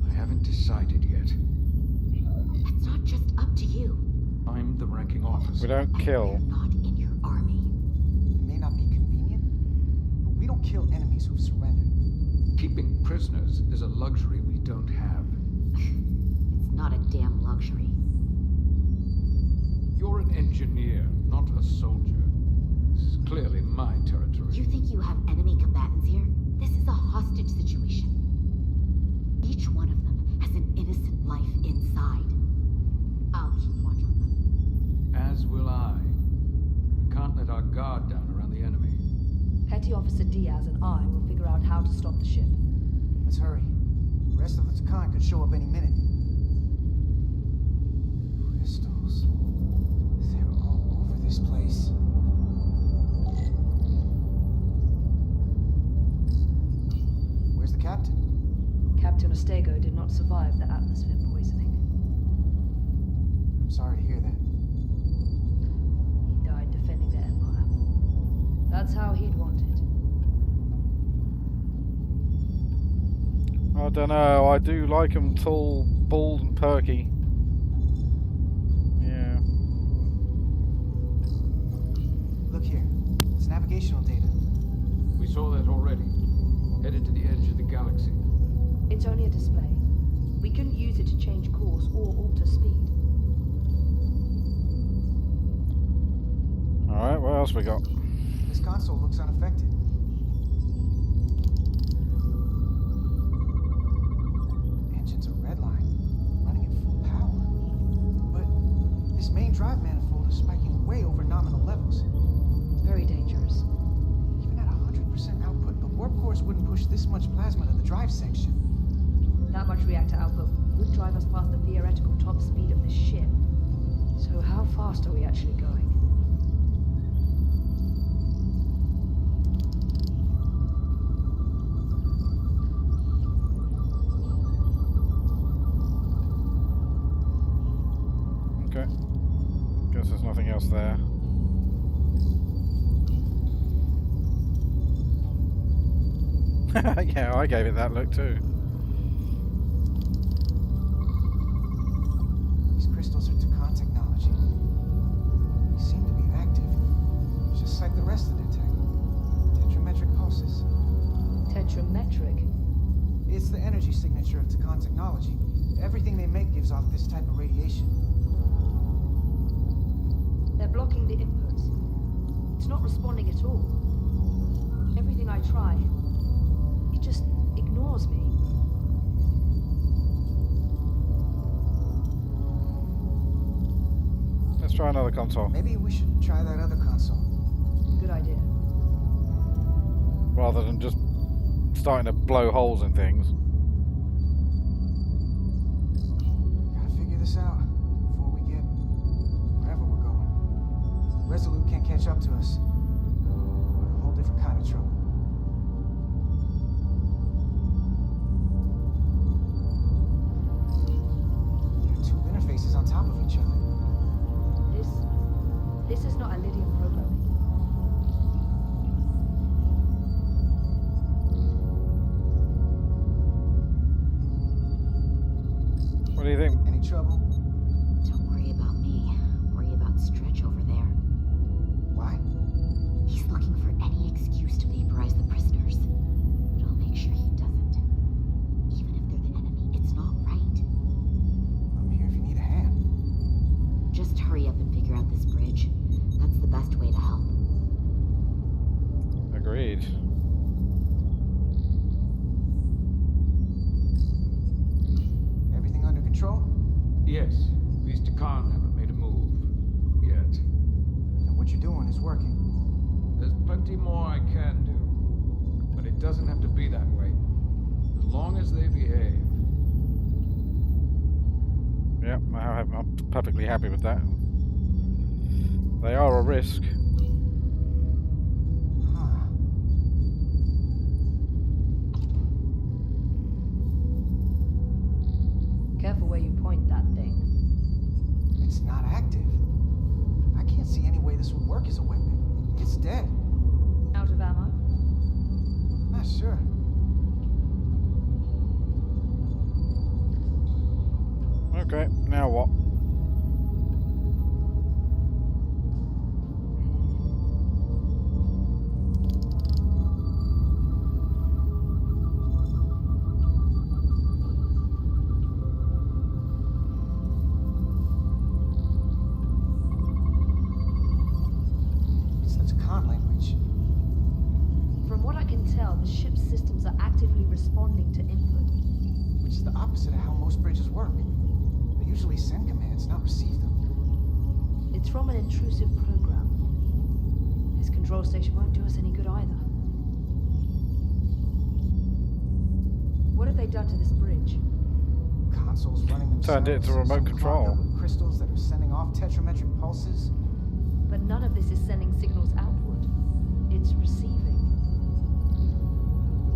S2: I haven't decided yet.
S11: That's not just up to you.
S2: I'm the ranking officer.
S1: We don't kill.
S11: Not in your army.
S12: It may not be convenient, but we don't kill enemies who've surrendered.
S2: Keeping prisoners is a luxury we don't have.
S11: It's not a damn luxury.
S2: You're an engineer, not a soldier. This is clearly my territory.
S11: You think you have enemy combatants here? This is a hostage situation. Each one of them has an innocent life inside. I'll keep watch on them.
S2: As will I. We can't let our guard down around the enemy.
S13: Petty Officer Diaz and I will figure out how to stop the ship.
S12: Let's hurry. The rest of the Takan could show up any minute. Crystals. They're all over this place. Where's the captain?
S13: Captain Ostego did not survive the atmosphere poisoning.
S12: I'm sorry to hear that.
S13: He died defending the Empire. That's how he'd want it.
S1: I don't know. I do like him tall, bald, and perky. Yeah.
S12: Look here. It's navigational data.
S2: We saw that already. Headed to the edge of the galaxy.
S13: It's only a display. We couldn't use it to change course or alter speed.
S1: Alright, what else we got?
S12: This console looks unaffected. Engines are redline, running at full power. But this main drive manifold is spiking way over nominal levels.
S13: Very dangerous.
S12: Even at 100% output, the warp cores wouldn't push this much plasma to the drive section.
S13: That much reactor output would drive us past the theoretical top speed of this ship. So how fast are we actually going?
S1: Okay. Guess there's nothing else there. Yeah, I gave it that look too.
S12: These crystals are Takan technology. They seem to be active, just like the rest of their tech. Tetrametric pulses.
S13: Tetrametric?
S12: It's the energy signature of Takan technology. Everything they make gives off this type of radiation.
S13: They're blocking the inputs. It's not responding at all. Everything I try, it just ignores me.
S1: Let's try another console.
S12: Maybe we should try that other console.
S13: Good idea.
S1: Rather than just starting to blow holes in things.
S12: Gotta figure this out before we get wherever we're going. Resolute can't catch up to us. We're in a whole different kind of trouble. There are two interfaces on top of each other.
S13: This is not Lydian programming.
S1: What do you think?
S12: Any trouble?
S11: Don't worry about
S2: Takhan haven't made a move. Yet.
S12: And what you're doing is working.
S2: There's plenty more I can do. But it doesn't have to be that way. As long as they behave.
S1: Yeah, I'm perfectly happy with that. They are a risk.
S13: Careful where you point that thing.
S12: It's not active. I can't see any way this would work as a weapon. It's dead.
S13: Out of ammo?
S12: Not sure.
S1: Okay, now what?
S12: It's the Takhan language.
S13: From what I can tell, the ship's systems are actively responding to input.
S12: Which is the opposite of how most bridges work. They usually send commands, not receive them.
S13: It's from an intrusive program. This control station won't do us any good either. What have they done to this bridge?
S12: Consoles running themselves.
S1: Turned it into remote
S12: some
S1: control.
S12: clogged up with crystals that are sending off tetrametric pulses.
S13: But none of this is sending signals outward. It's receiving.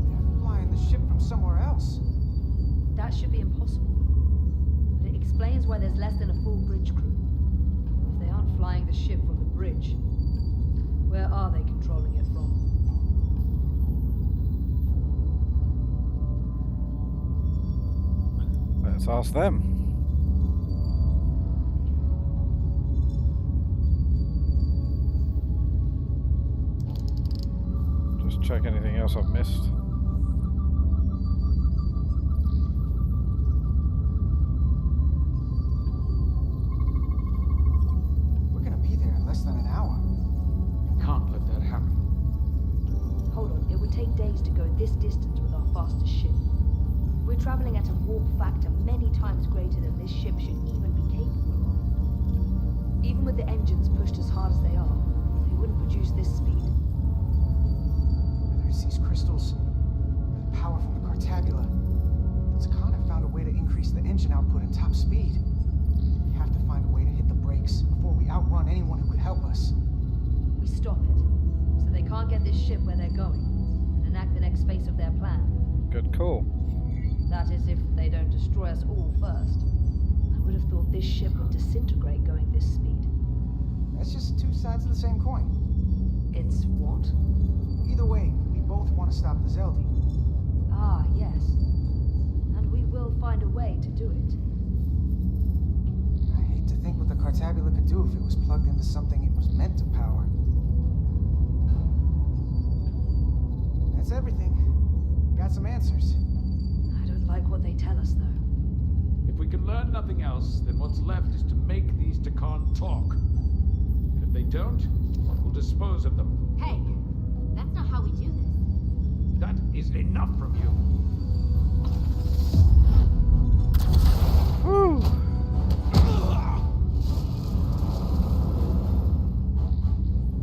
S12: They're flying the ship from somewhere else.
S13: That should be impossible. But it explains why there's less than a full bridge crew. If they aren't flying the ship from the bridge, where are they controlling it from?
S1: Let's ask them. Just check anything else I've missed.
S12: We're gonna be there in less than an hour.
S2: Can't let that happen.
S13: Hold on, it would take days to go this distance with our fastest ship. We're traveling at a warp factor many times greater than this ship should even be capable of. Even with the engines pushed as hard as they are, they wouldn't produce this speed.
S12: Whether it's these crystals, or the power from the Cartabula, the Takhan have found a way to increase the engine output and top speed. We have to find a way to hit the brakes before we outrun anyone who could help us.
S13: We stop it, so they can't get this ship where they're going, and enact the next phase of their plan.
S1: Good call.
S13: That is, if they don't destroy us all first. I would have thought this ship would disintegrate going this speed.
S12: That's just two sides of the same coin.
S13: It's what?
S12: Either way, we both want to stop the Zeldi.
S13: Ah, yes. And we will find a way to do it.
S12: I hate to think what the Cartabula could do if it was plugged into something it was meant to power. That's everything. Got some answers.
S13: I don't like what they tell us, though.
S2: If we can learn nothing else, then what's left is to make these Takhan talk. And if they don't, we'll dispose of them.
S11: Hey, that's not how we do this.
S2: That is enough from you.
S1: Woo!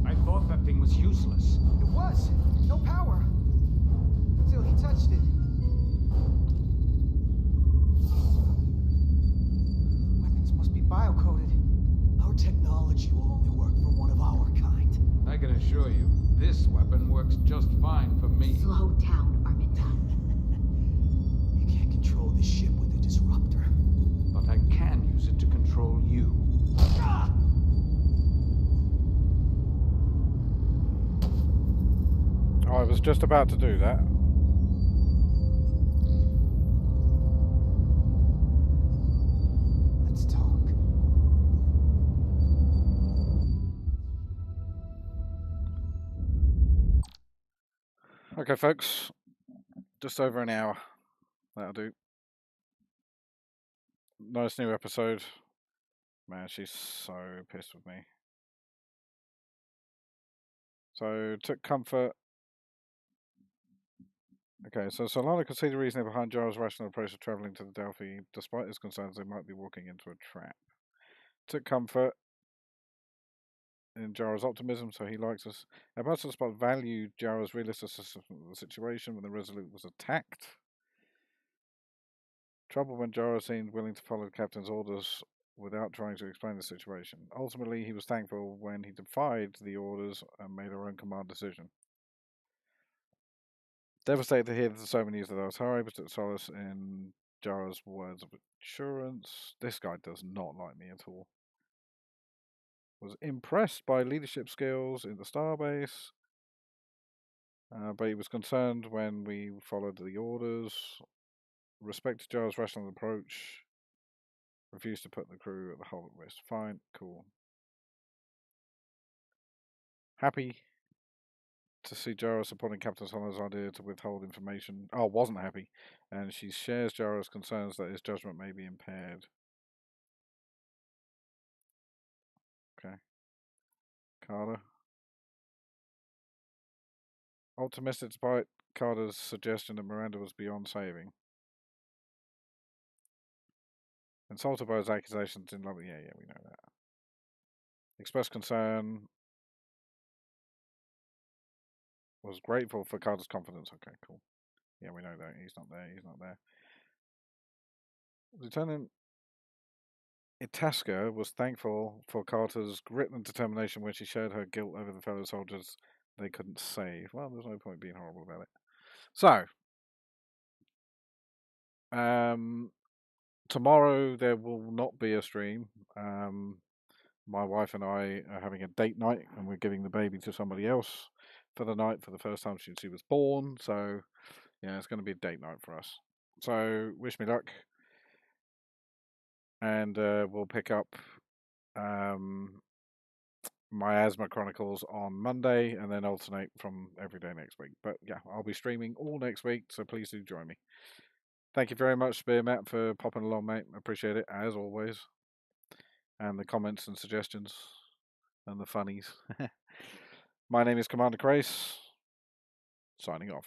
S2: I thought that thing was useless.
S12: It was. No power. Until he touched it. Weapons must be biocoded.
S16: Our technology will only work for one of our kind.
S2: I can assure you, this weapon works just fine for me.
S11: Slow down, Arminta.
S16: You can't control the ship with a disruptor.
S2: But I can use it to control you.
S1: Oh, I was just about to do that.
S12: Let's talk.
S1: Okay, folks. Just over an hour. That'll do. Nice new episode. Man, she's so pissed with me. So, took comfort. Okay, so Solana could see the reasoning behind Giles' rational approach to travelling to the Delphi. Despite his concerns, they might be walking into a trap. took comfort in Jara's optimism, so he likes us. Ambassador Spot valued Jara's realistic assessment of the situation when the Resolute was attacked. Trouble when Jara seemed willing to follow the captain's orders without trying to explain the situation. Ultimately, he was thankful when he defied the orders and made her own command decision. Devastated to hear that so many used the Atari, but took solace in Jara's words of assurance. This guy does not like me at all. Was impressed by leadership skills in the starbase, but he was concerned when we followed the orders. Respected Jara's rational approach. Refused to put the crew at the whole risk. Fine, cool. Happy to see Jara supporting Captain Solomon's idea to withhold information. Oh, wasn't happy. And she shares Jara's concerns that his judgment may be impaired. Okay. Carter. Optimistic despite Carter's suggestion that Miranda was beyond saving. Insulted by his accusations in love. Yeah, we know that. Expressed concern. Was grateful for Carter's confidence. Okay, cool. Yeah, we know that. He's not there. Lieutenant Itasca was thankful for Carter's grit and determination when she shared her guilt over the fellow soldiers they couldn't save. Well, there's no point being horrible about it. So, tomorrow there will not be a stream. My wife and I are having a date night, and we're giving the baby to somebody else for the night for the first time since she was born. So, yeah, it's going to be a date night for us. So, wish me luck. And we'll pick up Miasma Chronicles on Monday and then alternate from every day next week. But yeah, I'll be streaming all next week, so please do join me. Thank you very much, Spear Matt, for popping along, mate. Appreciate it, as always. And the comments and suggestions and the funnies. My name is Commander Kraise, signing off.